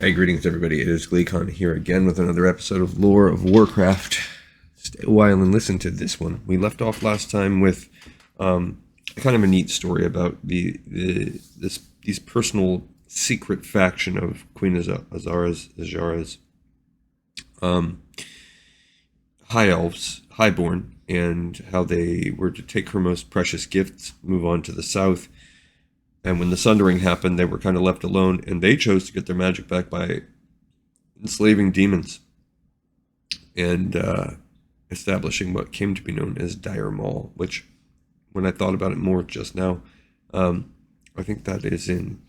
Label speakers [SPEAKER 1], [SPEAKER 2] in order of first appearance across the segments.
[SPEAKER 1] Hey, greetings everybody. It is GleeCon here again with another episode of Lore of Warcraft. Stay a while and listen to this one. We left off last time with kind of a neat story about these personal secret faction of Queen Azara's high elves, highborn, and how they were to take her most precious gifts, move on to the south. And when the Sundering happened, they were kind of left alone, and they chose to get their magic back by enslaving demons and establishing what came to be known as Dire Maul, which, when I thought about it more just now, I think that is in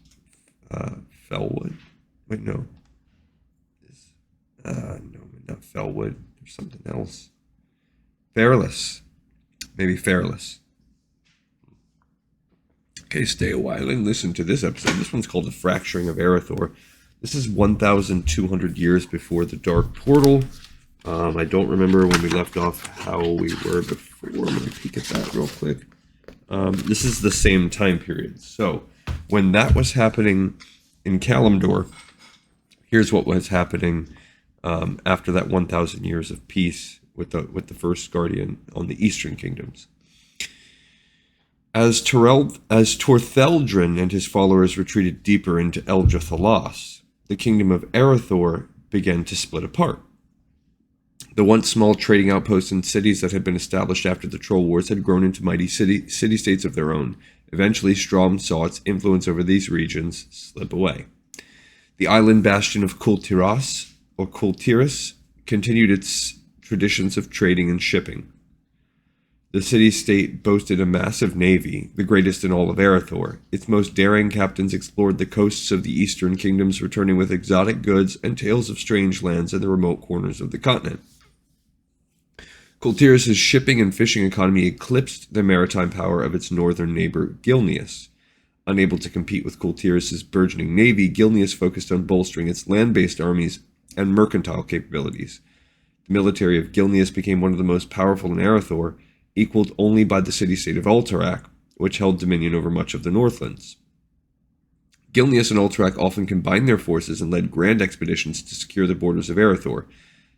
[SPEAKER 1] Felwood. Wait, no. No, not Felwood. There's something else. Fairless. Maybe Fairless. Okay, stay a while and listen to this episode. This one's called The Fracturing of Arathor. This is 1,200 years before the Dark Portal. I don't remember when we left off how we were before. I'm going to peek at that real quick. This is the same time period. So, when that was happening in Kalimdor, here's what was happening after that 1,000 years of peace with the first Guardian on the Eastern Kingdoms. As Tortheldrin and his followers retreated deeper into Eldra the kingdom of Arathor began to split apart. The once small trading outposts and cities that had been established after the Troll Wars had grown into mighty city-states of their own. Eventually, Strom saw its influence over these regions slip away. The island bastion of Kultiras continued its traditions of trading and shipping. The city-state boasted a massive navy, the greatest in all of Arathor. Its most daring captains explored the coasts of the eastern kingdoms, returning with exotic goods and tales of strange lands in the remote corners of the continent. Kultiras' shipping and fishing economy eclipsed the maritime power of its northern neighbor, Gilneas. Unable to compete with Kultiras' burgeoning navy, Gilneas focused on bolstering its land-based armies and mercantile capabilities. The military of Gilneas became one of the most powerful in Arathor, equaled only by the city-state of Alterac, which held dominion over much of the Northlands. Gilneas and Alterac often combined their forces and led grand expeditions to secure the borders of Arathor.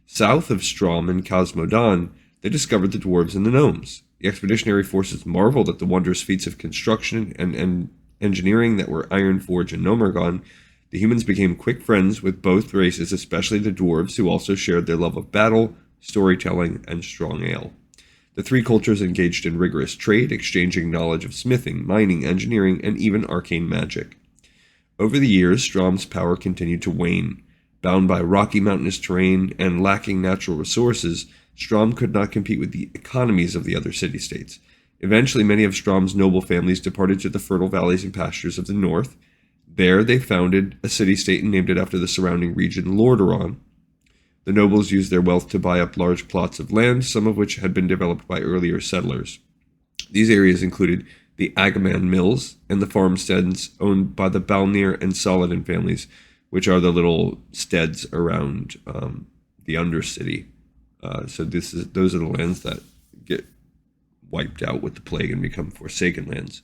[SPEAKER 1] South of Strom and Cosmodan, they discovered the dwarves and the gnomes. The expeditionary forces marveled at the wondrous feats of construction and engineering that were Ironforge and Nomergon. The humans became quick friends with both races, especially the dwarves, who also shared their love of battle, storytelling, and strong ale. The three cultures engaged in rigorous trade, exchanging knowledge of smithing, mining, engineering, and even arcane magic. Over the years, Strom's power continued to wane. Bound by rocky mountainous terrain and lacking natural resources, Strom could not compete with the economies of the other city-states. Eventually, many of Strom's noble families departed to the fertile valleys and pastures of the north. There, they founded a city-state and named it after the surrounding region, Lordaeron. The nobles used their wealth to buy up large plots of land, some of which had been developed by earlier settlers. These areas included the Agaman Mills and the farmsteads owned by the Balnir and Saladin families, which are the little steads around the Undercity. So those are the lands that get wiped out with the plague and become Forsaken lands.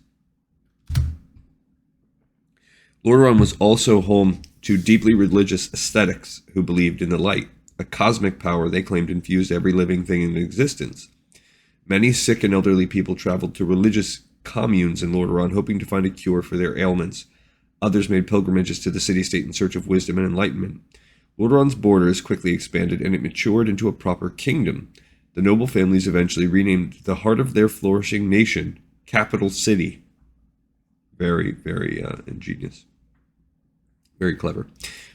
[SPEAKER 1] Lordaeron was also home to deeply religious ascetics who believed in the light, a cosmic power they claimed infused every living thing in existence. Many sick and elderly people traveled to religious communes in Lordaeron, hoping to find a cure for their ailments. Others made pilgrimages to the city-state in search of wisdom and enlightenment. Lordaeron's borders quickly expanded, and it matured into a proper kingdom. The noble families eventually renamed the heart of their flourishing nation Capital City. Very, very ingenious. Very clever.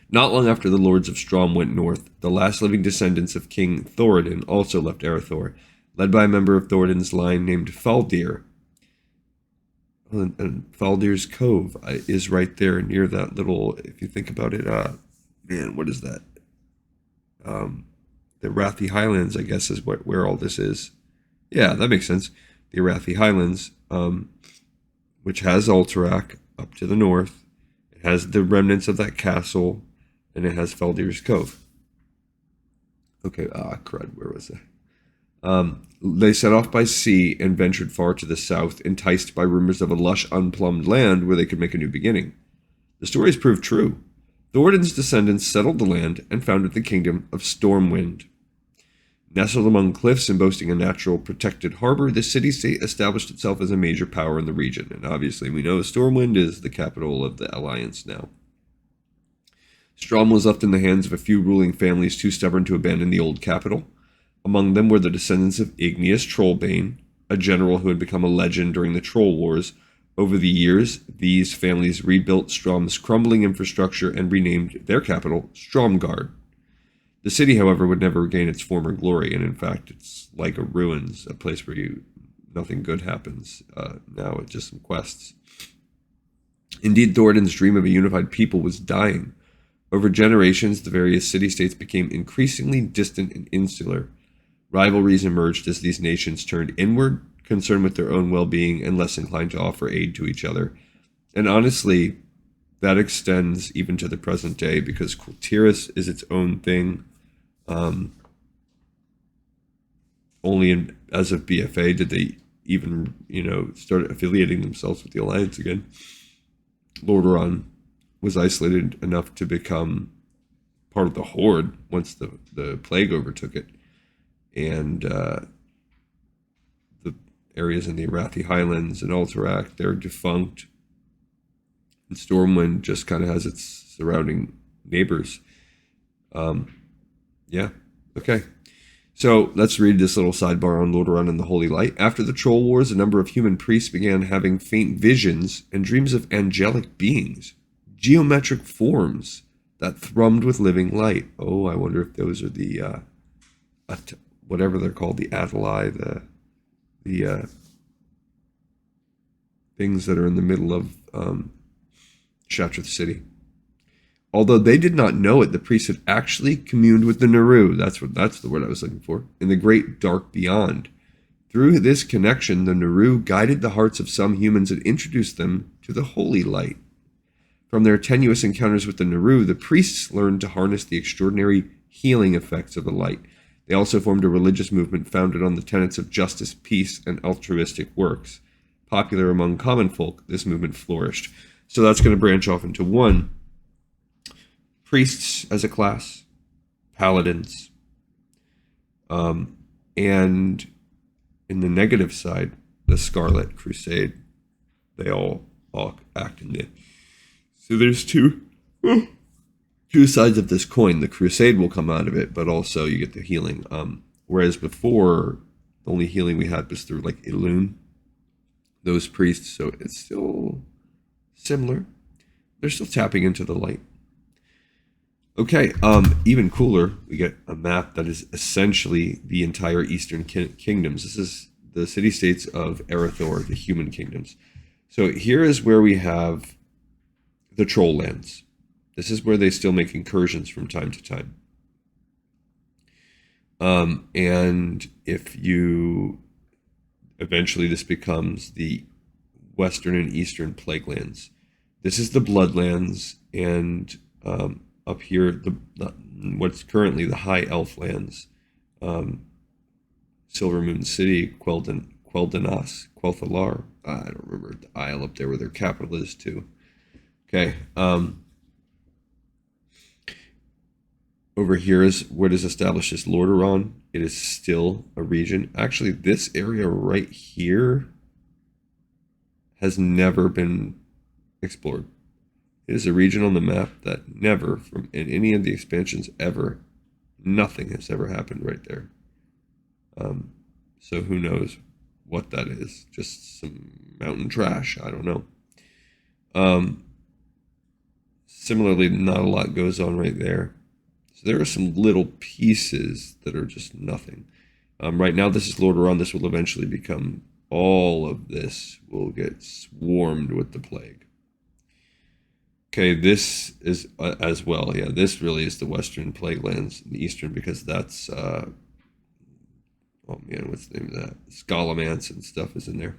[SPEAKER 1] Not long after the Lords of Strom went north, the last living descendants of King Thoradin also left Arathor, led by a member of Thoradin's line named Faldir. And Faldir's Cove is right there near that little, if you think about it, what is that? The Arathi Highlands, I guess, is where all this is. Yeah, that makes sense. The Arathi Highlands, which has Alterac up to the north. It has the remnants of that castle, and it has Faldir's Cove. Okay, crud, where was it? They set off by sea and ventured far to the south, enticed by rumors of a lush, unplumbed land where they could make a new beginning. The stories proved true. Thoradin's descendants settled the land and founded the kingdom of Stormwind. Nestled among cliffs and boasting a natural protected harbor, the city-state established itself as a major power in the region. And obviously we know Stormwind is the capital of the Alliance now. Strom was left in the hands of a few ruling families too stubborn to abandon the old capital. Among them were the descendants of Igneous Trollbane, a general who had become a legend during the Troll Wars. Over the years, these families rebuilt Strom's crumbling infrastructure and renamed their capital Stromgard. The city, however, would never regain its former glory, and in fact, it's like a ruins, a place where nothing good happens. Now it's just some quests. Indeed, Thoradin's dream of a unified people was dying. Over generations, the various city-states became increasingly distant and insular. Rivalries emerged as these nations turned inward, concerned with their own well-being and less inclined to offer aid to each other. And honestly, that extends even to the present day, because Kultiras is its own thing. Only as of BFA did they even, start affiliating themselves with the Alliance again. Lordaeron was isolated enough to become part of the Horde once the plague overtook it. And the areas in the Arathi Highlands and Alterac, they're defunct. And Stormwind just kind of has its surrounding neighbors. Yeah, okay. So let's read this little sidebar on Lordaeron and the Holy Light. After the Troll Wars, a number of human priests began having faint visions and dreams of angelic beings, geometric forms that thrummed with living light. Oh, I wonder if those are the, whatever they're called, the Atali, the things that are in the middle of Shattrath City. Although they did not know it, the priests had actually communed with the Naru. That's the word I was looking for. In the great dark beyond. Through this connection, the Naru guided the hearts of some humans and introduced them to the holy light. From their tenuous encounters with the Naru, the priests learned to harness the extraordinary healing effects of the light. They also formed a religious movement founded on the tenets of justice, peace, and altruistic works. Popular among common folk, this movement flourished. So that's going to branch off into one. Priests as a class, paladins, and in the negative side, the Scarlet Crusade. They all act in it. So there's two sides of this coin. The Crusade will come out of it, but also you get the healing. Whereas before, the only healing we had was through like Ilun, those priests. So it's still similar. They're still tapping into the light. Okay, even cooler, we get a map that is essentially the entire Eastern Kingdoms. This is the city-states of Arathor, the human kingdoms. So here is where we have the Troll Lands. This is where they still make incursions from time to time. And if you... Eventually this becomes the Western and Eastern Plague Lands. This is the Bloodlands, and... up here, what's currently the High Elf Lands, Silver Moon City, Quel'Danas, Quel'Thalar. I don't remember the isle up there where their capital is too. Okay. Over here is what is established as Lordaeron. It is still a region. Actually, this area right here has never been explored. It is a region on the map that never, in any of the expansions ever, nothing has ever happened right there. So who knows what that is? Just some mountain trash. I don't know. Similarly, not a lot goes on right there. So there are some little pieces that are just nothing. Right now, this is Lordaeron. This will eventually become, all of this will get swarmed with the plague. Okay, this is as well. Yeah, this really is the Western Plague Lands, the Eastern, because that's, oh man, what's the name of that? Scalamance and stuff is in there.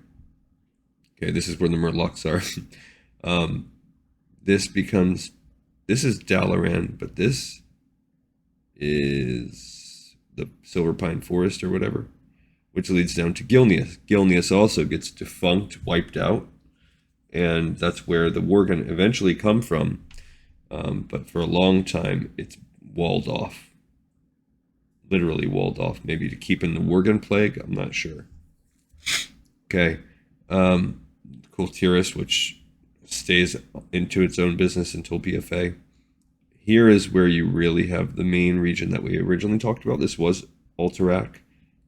[SPEAKER 1] Okay, this is where the Murlocs are. This is Dalaran, but this is the Silver Pine Forest or whatever, which leads down to Gilneas. Gilneas also gets defunct, wiped out. And that's where the Worgen eventually come from. But for a long time, it's walled off. Literally walled off. Maybe to keep in the Worgen Plague? I'm not sure. Okay. Kultiris, which stays into its own business until BFA. Here is where you really have the main region that we originally talked about. This was Alterac.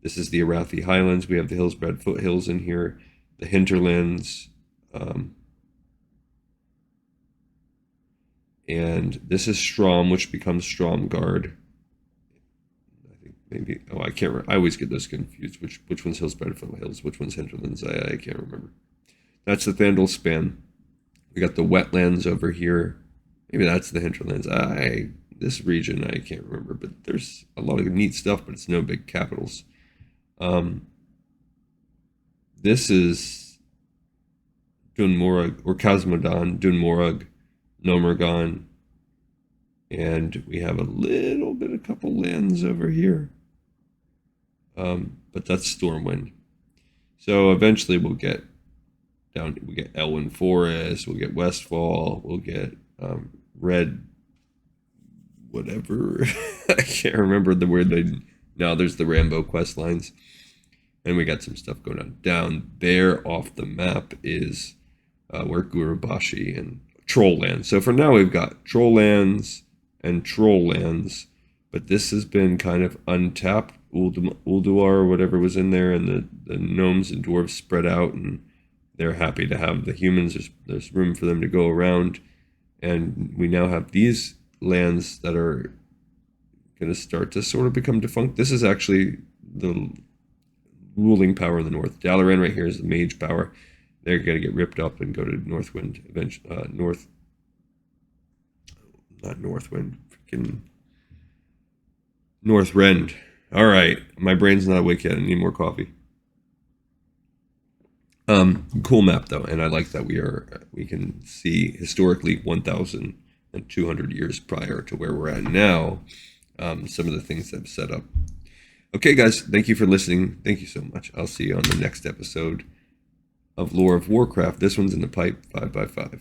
[SPEAKER 1] This is the Arathi Highlands. We have the Hillsbred foothills in here, the hinterlands, and this is Strom, which becomes Stromgard. I think maybe. Oh, I can't. I always get those confused. Which one's Hillsbred foothills? Which one's hinterlands? I can't remember. That's the Thandal span. We got the wetlands over here. Maybe that's the hinterlands. This region I can't remember, but there's a lot of neat stuff, but it's no big capitals. This is Dunmorag or Kazmodan, Dunmorag, Nomergon, and we have a couple lands over here. But that's Stormwind. So eventually we'll get Elwyn Forest, we'll get Westfall, we'll get Red, whatever. I can't remember the word. Now there's the Rambo quest lines, and we got some stuff going on. Down there off the map is where Gurubashi and Trolllands. So for now we've got Trolllands and Trolllands, but this has been kind of untapped. Ulduar or whatever was in there, and the gnomes and dwarves spread out, and they're happy to have the humans. There's room for them to go around, and we now have these lands that are going to start to sort of become defunct. This is actually the ruling power in the north. Dalaran right here is the mage power. They're going to get ripped up and go to Northwind eventually. Not Northwind, freaking Northrend. All right, my brain's not awake yet. I need more coffee. Cool map though, and I like that we can see historically 1,200 years prior to where we're at now. Some of the things that I've set up. Okay, guys, thank you for listening. Thank you so much. I'll see you on the next episode of Lore of Warcraft. This one's in the pipe, 5x5.